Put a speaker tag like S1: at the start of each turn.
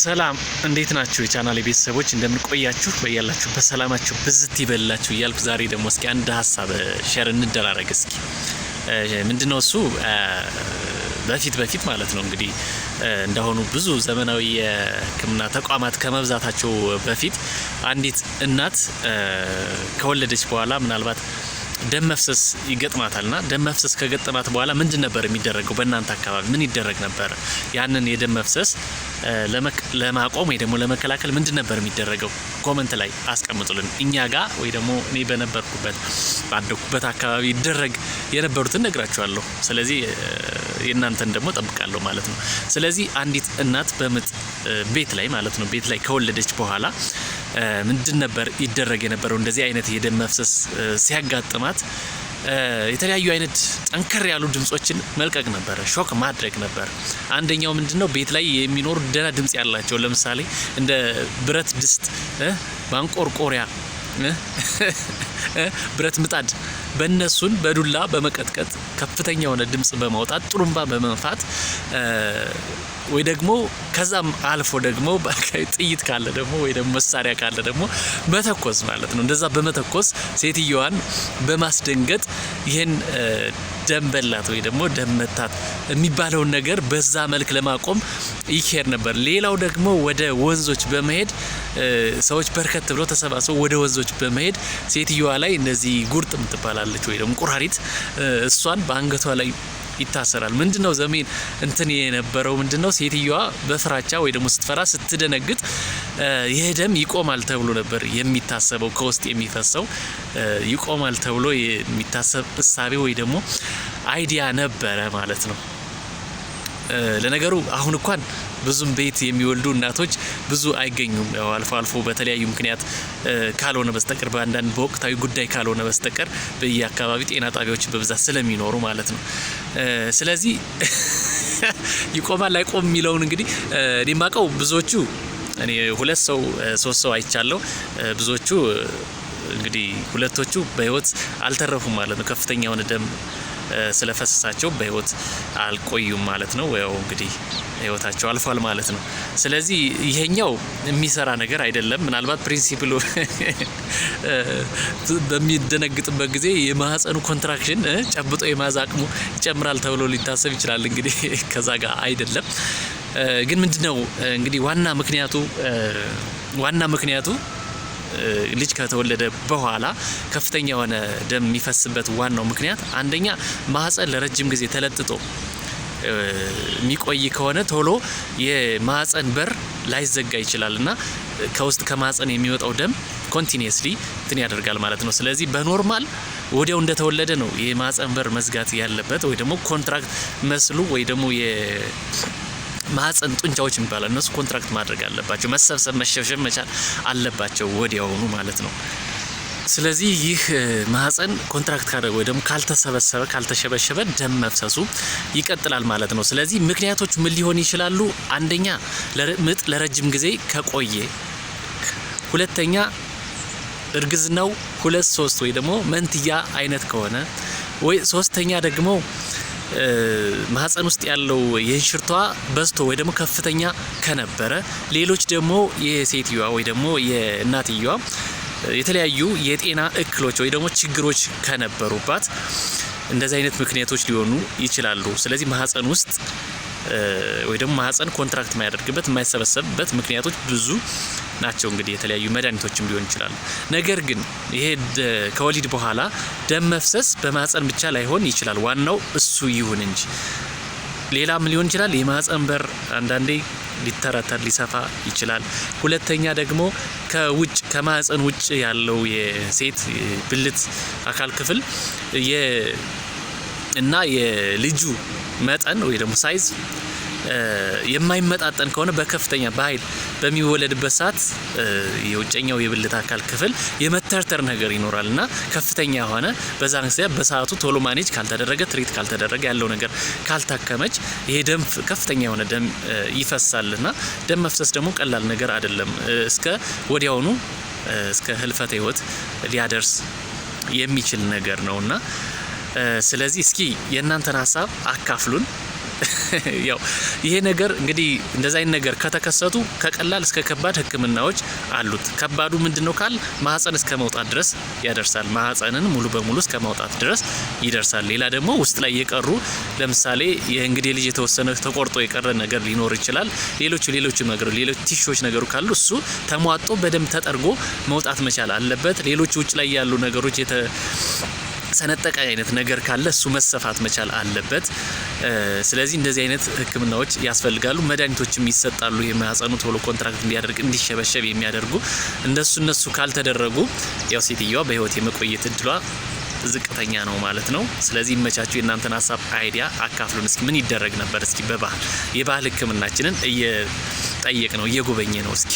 S1: ሰላም እንዴት ናችሁ? የቻናሌ ቤተሰቦች እንደምን ቆያችሁ? በያላችሁበት ሰላማችሁ ብዝት ይበላችሁ እያልኩ ዛሬ ደግሞ እስኪ አንድ ሀሳብ ሼር እንደራረግ። እስኪ ምንድነው እሱ በፊት ማለት ነው እንግዲህ እንደሆኑ ብዙ ዘመናዊ የሕክምና ተቋማት ከመብዛታቸው በፊት አንዲት እናት ከወለደች በኋላ ምናልባት ደም መፍሰስ ይገጥማታልና ደም መፍሰስ ከገጠማት በኋላ ምንድን ነበር የሚደረገው? በእናንተ አካባቢ ምን ይደረግ ነበር? ያንን የደም መፍሰስ ለማቆም ወይ ደግሞ ለመከላከል ምንድን ነበር የሚደረገው? ኮሜንት ላይ አስቀምጡልን። እኛ ጋር ወይ ደግሞ እኔ በነበርኩበት ባደኩበት አካባቢ ይደረግ የነበሩትን ነግራችኋለሁ። ስለዚህ የእናንተን ደግሞ ጠብቃለሁ ማለት ነው። ስለዚህ አንዲት እናት በምጥ ቤት ላይ ማለት ነው ቤት ላይ ከወለደች በኋላ ምንድን ነበር ይደረግ የነበረው? እንደዚህ አይነት የደም መፍሰስ ሲያጋጥማት የተለያዩ አይነት ጠንከር ያሉ ድምጾችን መልቀቅ ነበር፣ ሾክ ማድረግ ነበር። አንደኛው ምንድነው ቤት ላይ የሚኖሩ ደና ድምጽ ያላቸው ለምሳሌ እንደ ብረት ድስት፣ ማንቆርቆሪያ፣ ብረት ምጣድ በእነሱን በዱላ በመቀጥቀጥ ከፍተኛ የሆነ ድምጽ በማውጣት ጥሩምባ በመንፋት ወይ ደግሞ ከዛም አልፎ ደግሞ ጥይት ካለ ደግሞ ወይ ደግሞ መሳሪያ ካለ ደግሞ መተኮስ ማለት ነው። እንደዛ በመተኮስ ሴትየዋን በማስደንገጥ ይሄን ደም በላት ወይ ደግሞ ደም መታት የሚባለውን ነገር በዛ መልክ ለማቆም ይሄድ ነበር። ሌላው ደግሞ ወደ ወንዞች በመሄድ ሰዎች በርከት ብለው ተሰባስበው ወደ ወንዞች በመሄድ ሴትየዋ ላይ እነዚህ ጉርጥ ምትባላለች ወይ ደግሞ ቁራሪት እሷን በአንገቷ ላይ ይታሰራል። ምንድነው ዘመን እንትን የነበረው ምንድነው ሴትየዋ በፍራቻ ወይ ደግሞ ስትፈራ ስትደነግጥ ይሄ ደም ይቆማል ተብሎ ነበር የሚታሰበው። ከውስጥ የሚፈሰው ይቆማል ተብሎ የሚታሰብ እሳቤ ወይ ደግሞ አይዲያ ነበረ ማለት ነው። ለነገሩ አሁን እንኳን ብዙም ቤት የሚወልዱ እናቶች ብዙ አይገኙም። ያው አልፎ አልፎ በተለያዩ ምክንያት ካልሆነ በስተቀር በአንዳንድ በወቅታዊ ጉዳይ ካልሆነ በስተቀር በየአካባቢ ጤና ጣቢያዎች በብዛት ስለሚኖሩ ማለት ነው። ስለዚህ ይቆማል አይቆም የሚለውን እንግዲህ እኔ የማውቀው ብዙዎቹ እኔ 2 ሰው 3 ሰው አይቻለሁ። ብዙዎቹ እንግዲህ ሁለቶቹ በህይወት አልተረፉም ማለት ነው። ከፍተኛ የሆነ ደም ስለፈሰሳቸው በህይወት አልቆዩም ማለት ነው። ያው እንግዲህ ህይወታቸው አልፏል ማለት ነው። ስለዚህ ይሄኛው የሚሰራ ነገር አይደለም። ምናልባት ፕሪንሲፕሉ በሚደነግጥበት ጊዜ የማህፀኑ ኮንትራክሽን ጨብጦ የማዝ አቅሙ ይጨምራል ተብሎ ሊታሰብ ይችላል። እንግዲህ ከዛ ጋር አይደለም። ግን ምንድነው እንግዲህ ዋና ምክንያቱ ልጅ ከተወለደ በኋላ ከፍተኛ የሆነ ደም የሚፈስበት ዋናው ምክንያት አንደኛ ማህፀን ለረጅም ጊዜ ተለጥጦ የሚቆይ ከሆነ ቶሎ የማህፀን በር ላይዘጋ ይችላልና ከውስጥ ከማህፀን የሚወጣው ደም ኮንቲኒየስሊ እንትን ያደርጋል ማለት ነው። ስለዚህ በኖርማል ወዲያው እንደተወለደ ነው የማህፀን በር መዝጋት ያለበት ወይ ደግሞ ኮንትራክት መስሉ ወይ ደግሞ ማህፀን ጡንቻዎች የሚባሉ እነሱ ኮንትራክት ማድረግ አለባቸው፣ መሰብሰብ መሸብሸብ መቻል አለባቸው ወዲያውኑ ማለት ነው። ስለዚህ ይህ ማህፀን ኮንትራክት ካደረገ ወይ ደግሞ ካልተሰበሰበ ካልተሸበሸበ ደም መፍሰሱ ይቀጥላል ማለት ነው። ስለዚህ ምክንያቶች ምን ሊሆን ይችላሉ? አንደኛ ምጥ ለረጅም ጊዜ ከቆየ፣ ሁለተኛ እርግዝናው 2-3 ወይ ደግሞ መንትያ አይነት ከሆነ፣ ወይ ሶስተኛ ደግሞ ማህፀን ውስጥ ያለው የእንሽርቷ በዝቶ ወይ ደግሞ ከፍተኛ ከነበረ፣ ሌሎች ደግሞ የሴትዮዋ ወይ ደግሞ የእናትየዋ የተለያዩ የጤና እክሎች ወይ ደግሞ ችግሮች ከነበሩባት እንደዚህ አይነት ምክንያቶች ሊሆኑ ይችላሉ። ስለዚህ ማህፀን ውስጥ ወይ ደግሞ ማህፀን ኮንትራክት የማያደርግበት የማይሰበሰብበት ምክንያቶች ብዙ ናቸው። እንግዲህ የተለያዩ መድኃኒቶችም ሊሆን ይችላሉ። ነገር ግን ይሄ ከወሊድ በኋላ ደም መፍሰስ በማህፀን ብቻ ላይሆን ይችላል። ዋናው እሱ ይሁን እንጂ ሌላም ሊሆን ይችላል። የማህፀን በር አንዳንዴ ሊተረተር ሊሰፋ ይችላል። ሁለተኛ ደግሞ ከማህፀን ውጭ ያለው የሴት ብልት አካል ክፍል እና የልጁ መጠን ወይ ደግሞ ሳይዝ የማይመጣጠን ከሆነ በከፍተኛ በኃይል በሚወለድበት ሰዓት የውጨኛው የብልት አካል ክፍል የመተርተር ነገር ይኖራልና ከፍተኛ ሆነ በዛን ጊዜ በሰዓቱ ቶሎ ማኔጅ ካልተደረገ ትሪት ካልተደረገ ያለው ነገር ካልታከመች ይሄ ደም ከፍተኛ የሆነ ደም ይፈሳልና ደም መፍሰስ ደግሞ ቀላል ነገር አይደለም። እስከ ወዲያውኑ እስከ ህልፈተ ህይወት ሊያደርስ የሚችል ነገር ነውና ስለዚህ እስኪ የእናንተን ሀሳብ አካፍሉን። ያው ይሄ ነገር እንግዲህ እንደዛ አይነት ነገር ከተከሰቱ ከቀላል እስከ ከባድ ህክምናዎች አሉት። ከባዱ ምንድነው ካል ማህፀን እስከ መውጣት ድረስ ያደርሳል። ማህፀንን ሙሉ በሙሉ እስከ ማውጣት ድረስ ይደርሳል። ሌላ ደግሞ ውስጥ ላይ የቀሩ ለምሳሌ የእንግዲህ ልጅ የተወሰነ ተቆርጦ የቀረ ነገር ሊኖር ይችላል። ሌሎች ነገሮች ሌሎች ቲሾች ነገሩ ካሉ እሱ ተሟጦ በደም ተጠርጎ መውጣት መቻል አለበት። ሌሎች ውጭ ላይ ያሉ ነገሮች ሰነጠቀ አይነት ነገር ካለ እሱ መሰፋት መቻል አለበት። ስለዚህ እንደዚህ አይነት ህክምናዎች ያስፈልጋሉ። መድኃኒቶችም ይሰጣሉ። የማህፀኑ ቶሎ ኮንትራክት እንዲያደርግ እንዲሸበሸብ የሚያደርጉ እነሱ ካልተደረጉ ያው ሴትዮዋ በህይወት የመቆየት እድሏ ዝቅተኛ ነው ማለት ነው። ስለዚህ ይመቻችሁ። የእናንተን ሀሳብ አይዲያ አካፍሉን። እስኪ ምን ይደረግ ነበር? እስኪ የባህል ህክምናችንን እየጠየቅ ነው እየጎበኘ ነው እስኪ